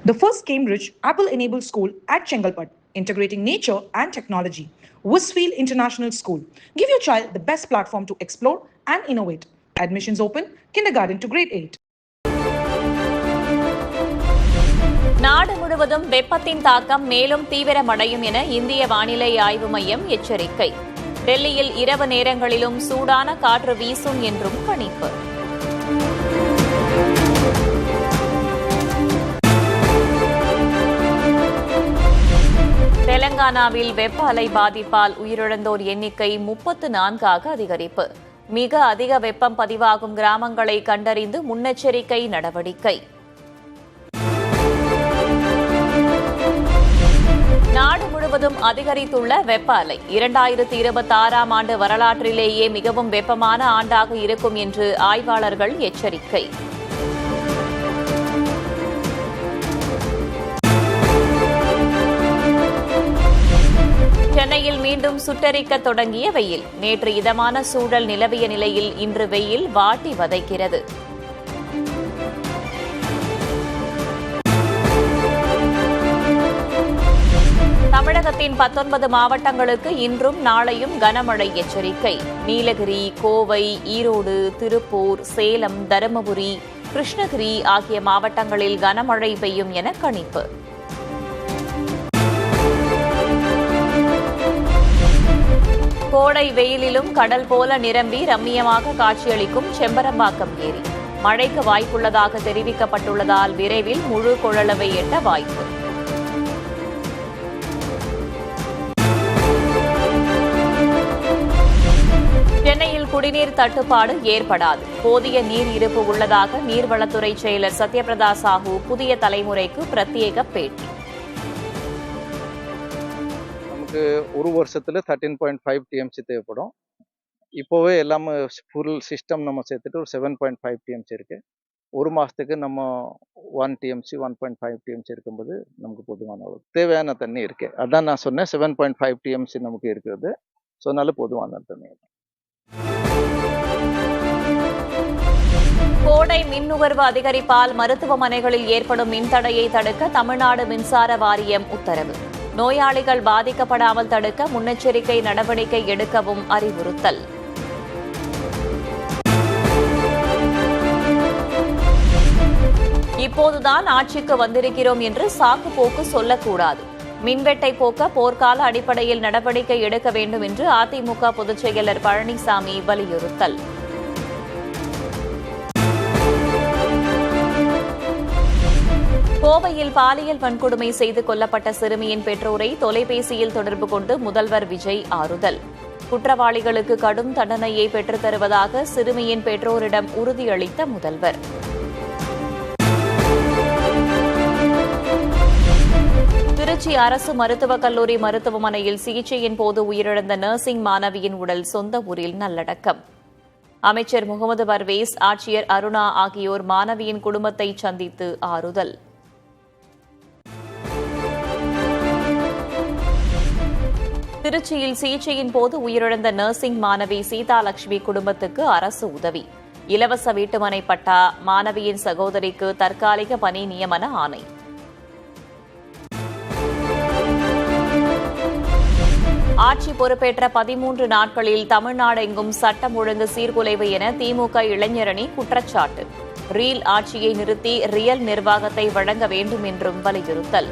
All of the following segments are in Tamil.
The first Cambridge Apple-enabled school at Chengalpat, integrating nature and technology. Westfield International School. Give your child the best platform to explore and innovate. Admissions open, kindergarten to grade 8. நாடு முழுவதும் வெப்பத்தின் தாக்கம் மேலும் தீவிரமடையும் என இந்திய வானிலை ஆய்வு மையம் எச்சரிக்கை. டெல்லியில் இரவு நேரங்களிலும் சூடான காற்று வீசும் என்றும் கணிப்பு. தெலங்கானாவில் வெப்ப அலை பாதிப்பால் உயிரிழந்தோர் எண்ணிக்கை 34 அதிகரிப்பு. மிக அதிக வெப்பம் பதிவாகும் கிராமங்களை கண்டறிந்து முன்னெச்சரிக்கை நடவடிக்கை. நாடு முழுவதும் அதிகரித்துள்ள வெப்ப அலை 2026ஆம் ஆண்டு வரலாற்றிலேயே மிகவும் வெப்பமான ஆண்டாக இருக்கும் என்று ஆய்வாளர்கள் எச்சரிக்கை. சென்னையில் மீண்டும் சுட்டெரிக்க தொடங்கிய வெயில். நேற்று இதமான சூழல் நிலவிய நிலையில் இன்று வெயில் வாட்டி வதைக்கிறது. தமிழகத்தின் 19 மாவட்டங்களுக்கு இன்றும் நாளையும் கனமழை எச்சரிக்கை. நீலகிரி, கோவை, ஈரோடு, திருப்பூர், சேலம், தருமபுரி, கிருஷ்ணகிரி ஆகிய மாவட்டங்களில் கனமழை பெய்யும் என கணிப்பு. கோடை வெயிலிலும் கடல் போல நிரம்பி ரம்மியமாக காட்சியளிக்கும் செம்பரம்பாக்கம் ஏரி. மழைக்கு வாய்ப்புள்ளதாக தெரிவிக்கப்பட்டுள்ளதால் விரைவில் முழு கொள்ளளவை எட்ட வாய்ப்பு. சென்னையில் குடிநீர் தட்டுப்பாடு ஏற்படாது. போதிய நீர் இருப்பு உள்ளதாக நீர்வளத்துறை செயலர் சத்யபிரதா சாஹூ புதிய தலைமுறைக்கு பிரத்யேக பேட்டி. ஒரு வருஷத்துல 13.5 TMC தேவைப்படும். இப்போவே எல்லாமே ஃபுல் சிஸ்டம் நம்ம சேர்த்துட்டு ஒரு 7.5 TMC இருக்கு. ஒரு மாசத்துக்கு நம்ம 1 TMC 1.5 TMC இருக்கும்போது நமக்கு போதுமான அளவு தேவையான தண்ணி இருக்கு. அதான் நான் சொன்னேன் 7.5 TMC நமக்கு இருக்கிறது. ஸோ அதனால போதுமான தண்ணி. கோடை மின் நுகர்வு அதிகரிப்பால் மருத்துவமனைகளில் ஏற்படும் மின்தடையை தடுக்க தமிழ்நாடு மின்சார வாரியம் உத்தரவு. நோயாளிகள் பாதிக்கப்படாமல் தடுக்க முன்னெச்சரிக்கை நடவடிக்கை எடுக்கவும் அறிவுறுத்தல். இப்போதுதான் ஆட்சிக்கு வந்திருக்கிறோம் என்று சாக்கு போக்கு சொல்லக்கூடாது. மின்வெட்டை போக்க போர்க்கால அடிப்படையில் நடவடிக்கை எடுக்க வேண்டும் என்று அதிமுக பொதுச் செயலர் பழனிசாமி வலியுறுத்தல். கோவையில் பாலியல் வன்கொடுமை செய்து கொல்லப்பட்ட சிறுமியின் பெற்றோரை தொலைபேசியில் தொடர்பு கொண்டு முதல்வர் விஜய் ஆறுதல். குற்றவாளிகளுக்கு கடும் தண்டனையை பெற்றுத் தருவதாக சிறுமியின் பெற்றோரிடம் உறுதியளித்த முதல்வர். திருச்சி அரசு மருத்துவக் கல்லூரி மருத்துவமனையில் சிகிச்சையின் போது உயிரிழந்த நர்சிங் மாணவியின் உடல் சொந்த ஊரில் நல்லடக்கம். அமைச்சர் முகமது பர்வேஸ், ஆட்சியர் அருணா ஆகியோர் மாணவியின் குடும்பத்தை சந்தித்து ஆறுதல். திருச்சியில் சிகிச்சையின் போது உயிரிழந்த நர்சிங் மாணவி சீதாலட்சுமி குடும்பத்துக்கு அரசு உதவி. இலவச வீட்டுமனை பட்டா, மாணவியின் சகோதரிக்கு தற்காலிக பணி நியமன ஆணை. ஆட்சி பொறுப்பேற்ற 13 நாட்களில் தமிழ்நாடெங்கும் சட்டம் ஒழுங்கு சீர்குலைவு என திமுக இளைஞரணி குற்றச்சாட்டு. ரீல் ஆட்சியை நிறுத்தி ரியல் நிர்வாகத்தை வழங்க வேண்டும் என்றும் வலியுறுத்தல்.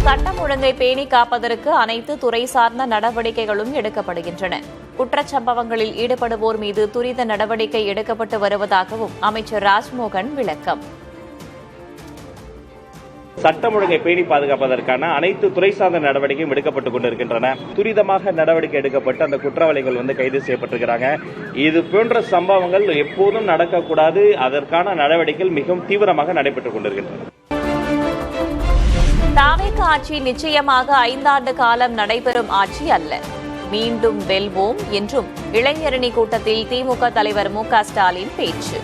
சட்டம் ஒழுங்கை பேணி காப்பதற்கு அனைத்து துறை சார்ந்த நடவடிக்கைகளும் எடுக்கப்படுகின்றன. குற்றச்சம்பவங்களில் ஈடுபடுவோர் மீது துரித நடவடிக்கை எடுக்கப்பட்டு வருவதாகவும் அமைச்சர் ராஜ்மோகன் விளக்கம். சட்டம் ஒழுங்கை பேணி பாதுகாப்பதற்கான அனைத்து துறை சார்ந்த நடவடிக்கையும் எடுக்கப்பட்டுக் கொண்டிருக்கின்றன. துரிதமாக நடவடிக்கை எடுக்கப்பட்டு அந்த குற்றவாளிகள் கைது செய்யப்பட்டிருக்கிறாங்க. இது போன்ற சம்பவங்கள் எப்போதும் நடக்கக்கூடாது. அதற்கான நடவடிக்கைகள் மிகவும் தீவிரமாக நடைபெற்றுக் கொண்டிருக்கின்றன. தாவேக ஆட்சி நிச்சயமாக 5 ஆண்டு காலம் நடைபெறும் ஆட்சி அல்ல. மீண்டும் வெல்வோம் என்றும் இளைஞரணி கூட்டத்தில் திமுக தலைவர் மு.க. ஸ்டாலின் பேச்சு.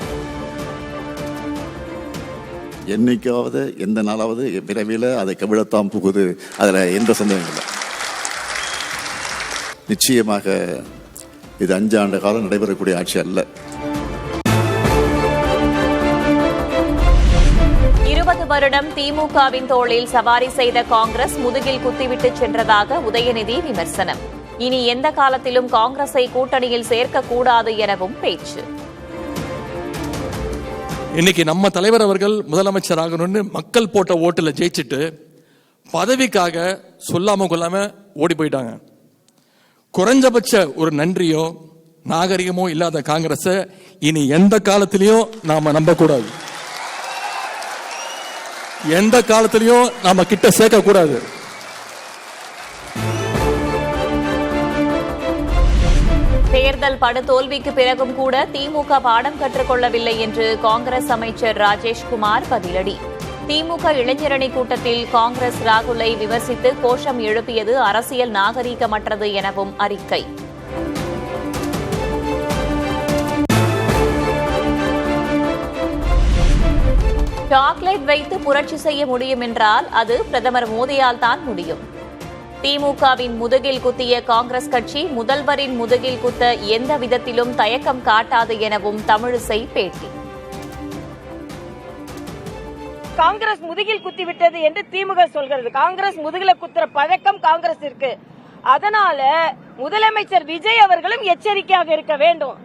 என்னைக்காவது எந்த நாளாவது விரைவில் அதை கவிழத்தான் புகுது, அதில் எந்த சந்தேகம் இல்லை. நிச்சயமாக இது 5 ஆண்டு காலம் நடைபெறக்கூடிய ஆட்சி அல்ல. 4வது வருடம் திமுகவின் தோளில் சவாரி செய்த காங்கிரஸ் முதுகில் குத்திவிட்டு சென்றதாக உதயநிதி விமர்சனம். இனி எந்த காலத்திலும் காங்கிரஸை கூட்டணியில் சேர்க்கக்கூடாது எனவும் பேச்சு. இன்னைக்கு நம்ம தலைவர் அவர்கள் முதலமைச்சர் ஆகணும்னு மக்கள் போட்ட ஓட்டுல ஜெயிச்சுட்டு பதவிக்காக சொல்லாம கொள்ளாம ஓடி போயிட்டாங்க. குறைஞ்சபட்ச ஒரு நன்றியோ நாகரிகமோ இல்லாத காங்கிரஸ இனி எந்த காலத்திலையும் நாம நம்பக்கூடாது, எந்த காலத்திலையும் நாம கிட்ட சேர்க்க கூடாது. தேர்தல் படுதோல்விக்கு பிறகும் கூட திமுக பாடம் கற்றுக்கொள்ளவில்லை என்று காங்கிரஸ் அமைச்சர் ராஜேஷ்குமார் பதிலடி. திமுக இளைஞரணி கூட்டத்தில் காங்கிரஸ் ராகுலை விமர்சித்து கோஷம் எழுப்பியது அரசியல் நாகரீகமற்றது எனவும் அறிக்கை. சாக்லேட் வைத்து புரட்சி செய்ய முடியும் என்றால் அது பிரதமர் மோடியால் தான் முடியும். திமுகவின் முதுகில் குத்திய காங்கிரஸ் கட்சி முதல்வரின் முதுகில் குத்த எந்த விதத்திலும் தயக்கம் காட்டாது எனவும் தமிழிசை பேட்டி. காங்கிரஸ் முதுகில் குத்திவிட்டது என்று திமுக சொல்கிறது. காங்கிரஸ் முதுகில குத்துற பழக்கம் காங்கிரஸ் இருக்கு. அதனால முதலமைச்சர் விஜய் அவர்களும் எச்சரிக்கையாக இருக்க வேண்டும்.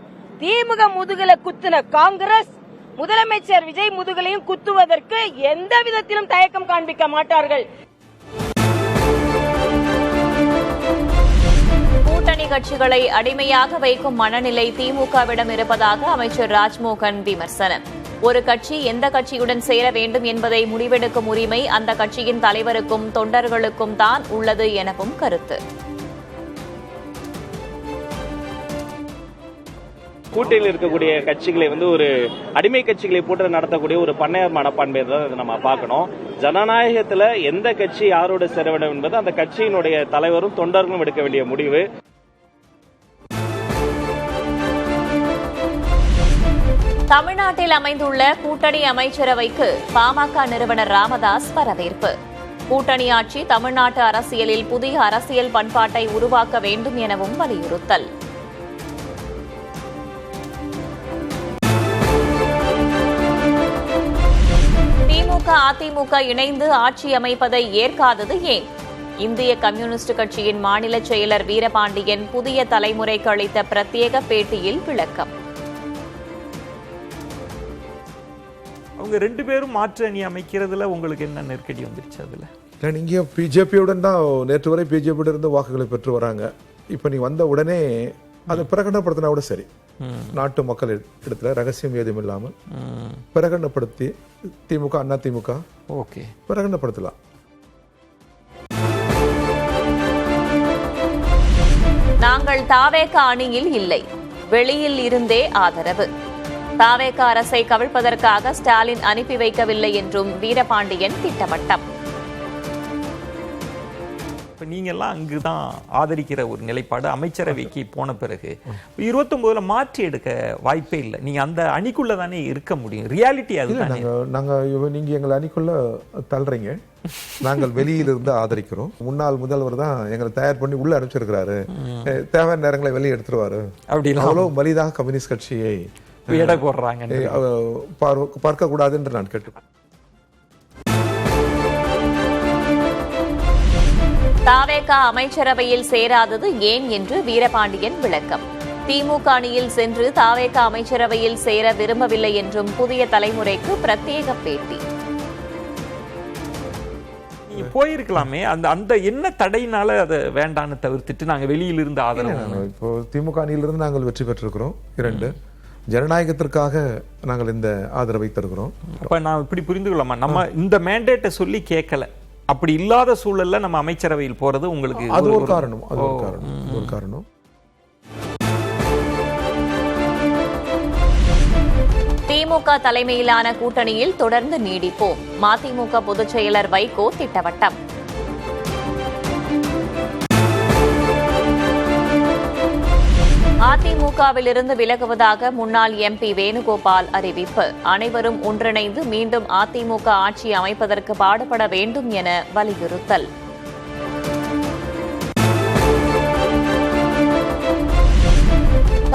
திமுக முதுகில குத்தின காங்கிரஸ் முதலமைச்சர் விஜய் முதுகலையும் குத்துவதற்கு எந்த விதத்திலும் தயக்கம் காண்பிக்க மாட்டார்கள். கூட்டணி கட்சிகளை அடிமையாக வைக்கும் மனநிலை திமுகவிடம் இருப்பதாக அமைச்சர் ராஜ்மோகன் விமர்சனம். ஒரு கட்சி எந்த கட்சியுடன் சேர வேண்டும் என்பதை முடிவெடுக்கும் உரிமை அந்த கட்சியின் தலைவருக்கும் தொண்டர்களுக்கும் தான் உள்ளது எனவும் கருத்து. கூட்டணியில் இருக்கக்கூடிய கட்சிகளை ஒரு அடிமை கட்சிகளை போட்டு நடத்தக்கூடிய ஒரு பண்ணையார் மனப்பான்மை தான் நம்ம பார்க்கணும். ஜனநாயகத்துல எந்த கட்சி யாரோடு சேர வேண்டும் என்பது அந்த கட்சியினுடைய தலைவரும் தொண்டர்களும் எடுக்க வேண்டிய முடிவு. தமிழ்நாட்டில் அமைந்துள்ள கூட்டணி அமைச்சரவைக்கு பாமக நிறுவனர் ராமதாஸ் வரவேற்பு. கூட்டணி ஆட்சி தமிழ்நாட்டு அரசியலில் புதிய அரசியல் பண்பாட்டை உருவாக்க வேண்டும் எனவும் வலியுறுத்தல். திமுக அதிமுக இணைந்து ஆட்சி அமைப்பதை ஏற்காதது ஏன்? இந்திய கம்யூனிஸ்ட் கட்சியின் மாநில செயலர் வீரபாண்டியன் புதிய தலைமுறைக்கு அளித்த பிரத்யேக பேட்டியில் விளக்கம். அவங்க 2 பேரும் மாற்று அணி அமைக்கிறதுல உங்களுக்கு என்ன நெருக்கடி வந்துருச்சு? அதுல நீங்க பிஜேபியுடன் தான் நேற்று வரை பிஜேபியோட இருந்து வாக்குகளை பெற்று வராங்க. இப்ப நீ வந்த உடனே அதை பிரகடனப்படுத்தினா கூட சரி. நாட்டு மக்கள் இடத்துல ரகசியம் ஏதும் இல்லாமல் பிரகடனப்படுத்தி திமுக அண்ணா திமுக ஓகே பிரகடனப்படுத்தலாம். நாங்கள் தாவேக அணியில் இல்லை, வெளியில் இருந்தே ஆதரவு. தாவேக அரசை கவிழ்ப்பதற்காக ஸ்டாலின் அனுப்பி வைக்கவில்லை என்றும் வீரபாண்டியன் திட்டவட்டம். இப்போ நீங்கள்லாம் அங்குதான் ஆதரிக்கிற ஒரு நிலைப்பாடு அமைச்சரவைக்கு போன பிறகு 29ல் மாற்றி எடுக்க வாய்ப்பே இல்லை. நீங்க அந்த அணிக்குள்ள தானே இருக்க முடியும். ரியாலிட்டி அதுதான். நீங்க எங்களை அணிக்குள்ள தள்ளுறீங்க, நாங்கள் வெளியிலிருந்து ஆதரிக்கிறோம். முன்னாள் முதல்வர் தான் எங்களை தயார் பண்ணி உள்ள அனுப்பிச்சிருக்கிறாரு. தேவையான நேரங்களை வெளியே எடுத்துருவாரு அப்படின்னு அவ்வளவு மலிதாக கம்யூனிஸ்ட் கட்சியை எடை போடுறாங்க பார்க்க கூடாது என்று நான் கேட்டுக்கொண்டேன். தாவேக அமைச்சரவையில் சேராதது ஏன் என்று வீரபாண்டியன் விளக்கம். திமுக அணியில் சென்று தாவேக அமைச்சரவையில் சேர விரும்பவில்லை என்றும் புதிய தலைமுறைக்கு பிரத்யேக பேட்டி. நீங்க போயிருக்கலாமே, அந்த என்ன தடையினால அதை வேண்டான்னு தவிர்த்துட்டு நாங்க வெளியிலிருந்து ஆதரவு. இப்போ திமுக அணியிலிருந்து நாங்கள் வெற்றி பெற்றிருக்கிறோம் 2. ஜனநாயகத்திற்காக நாங்கள் இந்த ஆதரவை தருகிறோம். அப்ப நான் இப்படி புரிந்து கொள்ளலாமா, நம்ம இந்த மேண்டேட்டை சொல்லி கேட்கல, அப்படி இல்லாத சூழல்ல நம்ம அமைச்சரவையில் போறது உங்களுக்கு அது ஒரு காரணம். ஒரு காரணம். திமுக தலைமையிலான கூட்டணியில் தொடர்ந்து நீடிப்போம். மதிமுக பொதுச் செயலர் வைகோ திட்டவட்டம். அதிமுகவிலிருந்து விலகுவதாக முன்னாள் எம்பி வேணுகோபால் அறிவிப்பு. அனைவரும் ஒன்றிணைந்து மீண்டும் அதிமுக ஆட்சி அமைப்பதற்கு பாடுபட வேண்டும் என வலியுறுத்தல்.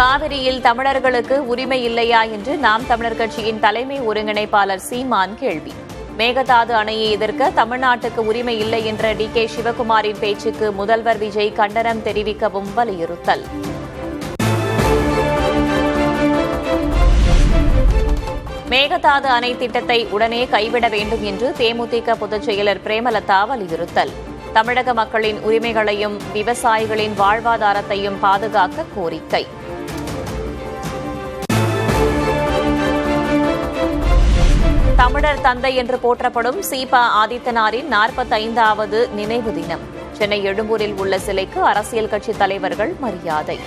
காவிரியில் தமிழர்களுக்கு உரிமை இல்லையா என்று நாம் தமிழர் கட்சியின் தலைமை ஒருங்கிணைப்பாளர் சீமான் கேள்வி. மேகதாது அணையை எதிர்க்க தமிழ்நாட்டுக்கு உரிமை இல்லை என்ற டி.கே. சிவகுமாரின் பேச்சுக்கு முதல்வர் விஜய் கண்டனம் தெரிவிக்கவும் வலியுறுத்தல். மேகதாது அணை திட்டத்தை உடனே கைவிட வேண்டும் என்று தேமுதிக பொதுச் செயலர் பிரேமலதா வலியுறுத்தல். தமிழக மக்களின் உரிமைகளையும் விவசாயிகளின் வாழ்வாதாரத்தையும் பாதுகாக்க கோரிக்கை. தமிழர் தந்தை என்று போற்றப்படும் சீபா ஆதித்தனாரின் 45வது நினைவு தினம். சென்னை எழும்பூரில் உள்ள சிலைக்கு அரசியல் கட்சித் தலைவர்கள் மரியாதை.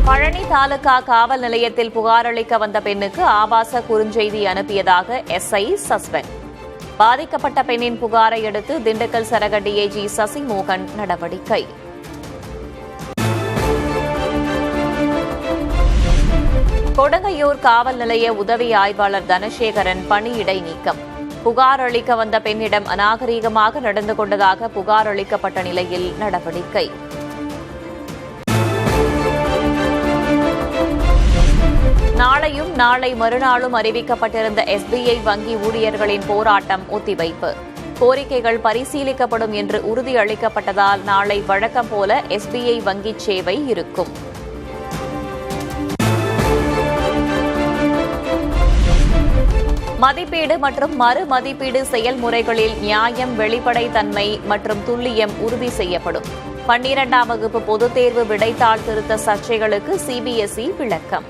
பழனி தாலுகா காவல் நிலையத்தில் புகார் அளிக்க வந்த பெண்ணுக்கு ஆபாச குறுஞ்செய்தி அனுப்பியதாக எஸ்ஐ சஸ்பெண்ட். பாதிக்கப்பட்ட பெண்ணின் புகாரை அடுத்து திண்டுக்கல் சரக டிஐஜி சசிமோகன் நடவடிக்கை. கொடுங்கையூர் காவல் நிலைய உதவி ஆய்வாளர் தனசேகரன் பணியிடை நீக்கம். புகார் அளிக்க வந்த பெண்ணிடம் அநாகரீகமாக நடந்து கொண்டதாக புகார் அளிக்கப்பட்ட நிலையில் நடவடிக்கை. நாளையும் நாளை மறுநாளும் அறிவிக்கப்பட்டிருந்த எஸ்பிஐ வங்கி ஊழியர்களின் போராட்டம் ஒத்திவைப்பு. கோரிக்கைகள் பரிசீலிக்கப்படும் என்று உறுதியளிக்கப்பட்டதால் நாளை வழக்கம் போல எஸ்பிஐ வங்கி சேவை இருக்கும். மதிப்பீடு மற்றும் மறு மதிப்பீடு செயல்முறைகளில் நியாயம், வெளிப்படைத்தன்மை மற்றும் துல்லியம் உறுதி செய்யப்படும். 12ஆம் வகுப்பு பொதுத் தேர்வு விடைத்தாள் திருத்த சர்ச்சைகளுக்கு சிபிஎஸ்இ விளக்கம்.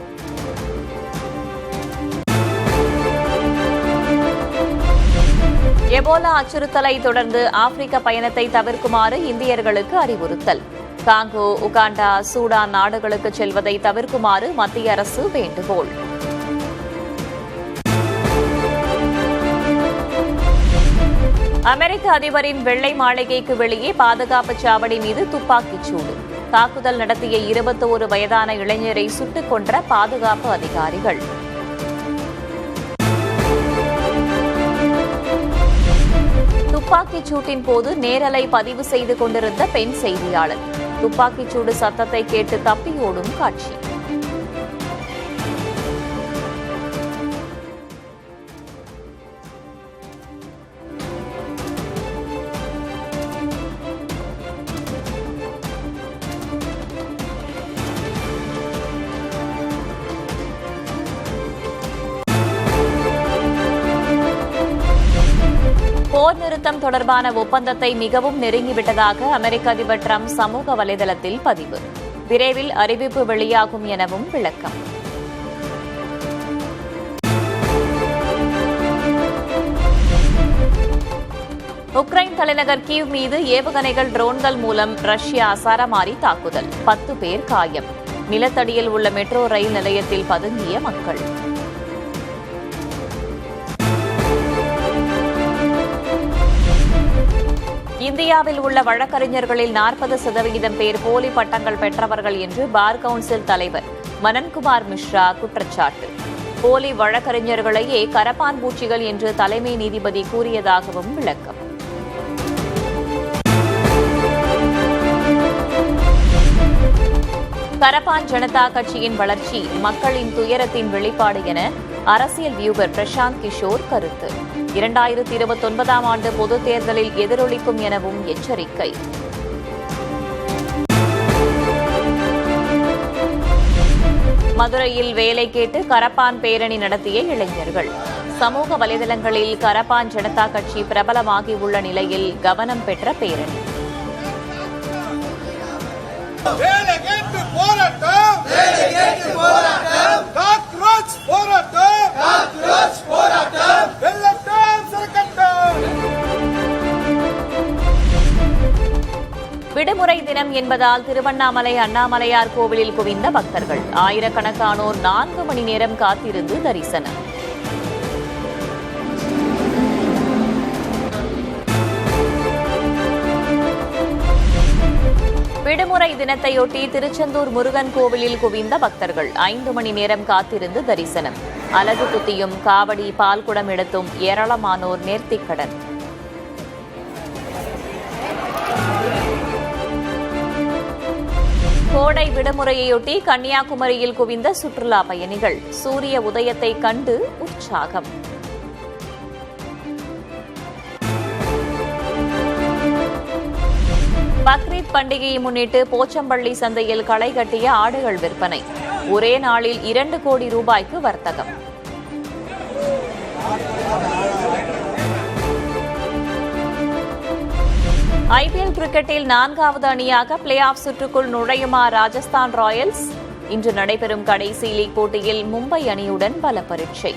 எபோலா அச்சுறுத்தலை தொடர்ந்து ஆப்பிரிக்க பயணத்தை தவிர்க்குமாறு இந்தியர்களுக்கு அறிவுறுத்தல். காங்கோ, உகாண்டா, சூடான் நாடுகளுக்கு செல்வதை தவிர்க்குமாறு மத்திய அரசு வேண்டுகோள். அமெரிக்க அதிபரின் வெள்ளை மாளிகைக்கு வெளியே பாதுகாப்பு சாவடி மீது துப்பாக்கிச் சூடு. தாக்குதல் நடத்திய 21 வயதான இளைஞரை சுட்டுக் கொன்ற பாதுகாப்பு அதிகாரிகள். துப்பாக்கிச் சூட்டின் போது நேரலை பதிவு செய்து கொண்டிருந்த பெண் செய்தியாளர். துப்பாக்கிச் சூடு சத்தத்தை கேட்டு தப்பியோடும் காட்சி. போர் நிறுத்தம் தொடர்பான ஒப்பந்தத்தை மிகவும் நெருங்கிவிட்டதாக அமெரிக்க அதிபர் டிரம்ப் சமூக வலைதளத்தில் பதிவு. விரைவில் அறிவிப்பு வெளியாகும் எனவும் விளக்கம். உக்ரைன் தலைநகர் கீவ் மீது ஏவுகணைகள், ட்ரோன்கள் மூலம் ரஷ்யா சரமாரி தாக்குதல். 10 பேர் காயம். நிலத்தடியில் உள்ள மெட்ரோ ரயில் நிலையத்தில் பதுங்கிய மக்கள். இந்தியாவில் உள்ள வழக்கறிஞர்களில் 40% பேர் போலி பட்டங்கள் பெற்றவர்கள் என்று பார் கவுன்சில் தலைவர் மனன்குமார் மிஸ்ரா குற்றச்சாட்டு. போலி வழக்கறிஞர்களையே கரப்பான் பூச்சிகள் என்று தலைமை நீதிபதி கூறியதாகவும் விளக்கம். கரப்பான் ஜனதா கட்சியின் வளர்ச்சி மக்களின் துயரத்தின் வெளிப்பாடு என அரசியல் வியூகர் பிரசாந்த் கிஷோர் கருத்து. 2029ஆம் ஆண்டு பொதுத் தேர்தலில் எதிரொலிக்கும் எனவும் எச்சரிக்கை. மதுரையில் வேலை கேட்டு கரப்பான் பேரணி நடத்திய இளைஞர்கள். சமூக வலைதளங்களில் கரப்பான் ஜனதா கட்சி பிரபலமாகி உள்ள நிலையில் கவனம் பெற்ற பேரணி. விடுமுறை தினம் என்பதால் திருவண்ணாமலை அண்ணாமலையார் கோவிலில் குவிந்த பக்தர்கள். ஆயிரக்கணக்கானோர் 4 மணி நேரம் காத்திருந்து தரிசனம். விடுமுறை தினத்தையொட்டி திருச்செந்தூர் முருகன் கோவிலில் குவிந்த பக்தர்கள் 5 மணி நேரம் காத்திருந்து தரிசனம். அலகு குத்தியும் காவடி, பால்குடம் எடுத்தும் ஏராளமானோர் நேர்த்திக்கடன். கோடை விடுமுறையொட்டி கன்னியாகுமரியில் குவிந்த சுற்றுலா பயணிகள் சூரிய உதயத்தை கண்டு உற்சாகம். பக்ரீத் பண்டிகையை முன்னிட்டு போச்சம்பள்ளி சந்தையில் களை கட்டிய ஆடுகள் விற்பனை. ஒரே நாளில் 2 கோடி ரூபாய்க்கு வர்த்தகம். ஐபிஎல் கிரிக்கெட்டில் 4வது அணியாக பிளே ஆஃப் சுற்றுக்குள் நுழையுமா ராஜஸ்தான் ராயல்ஸ்? இன்று நடைபெறும் கடைசி லீக் போட்டியில் மும்பை அணியுடன் பல பரீட்சை.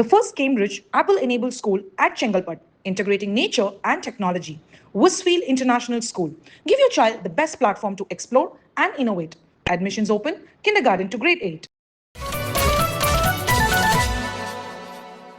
The first Cambridge Apple-enabled school at Chengalpat, integrating nature and technology. Westfield International School. Give your child the best platform to explore and innovate. Admissions open, kindergarten to grade 8.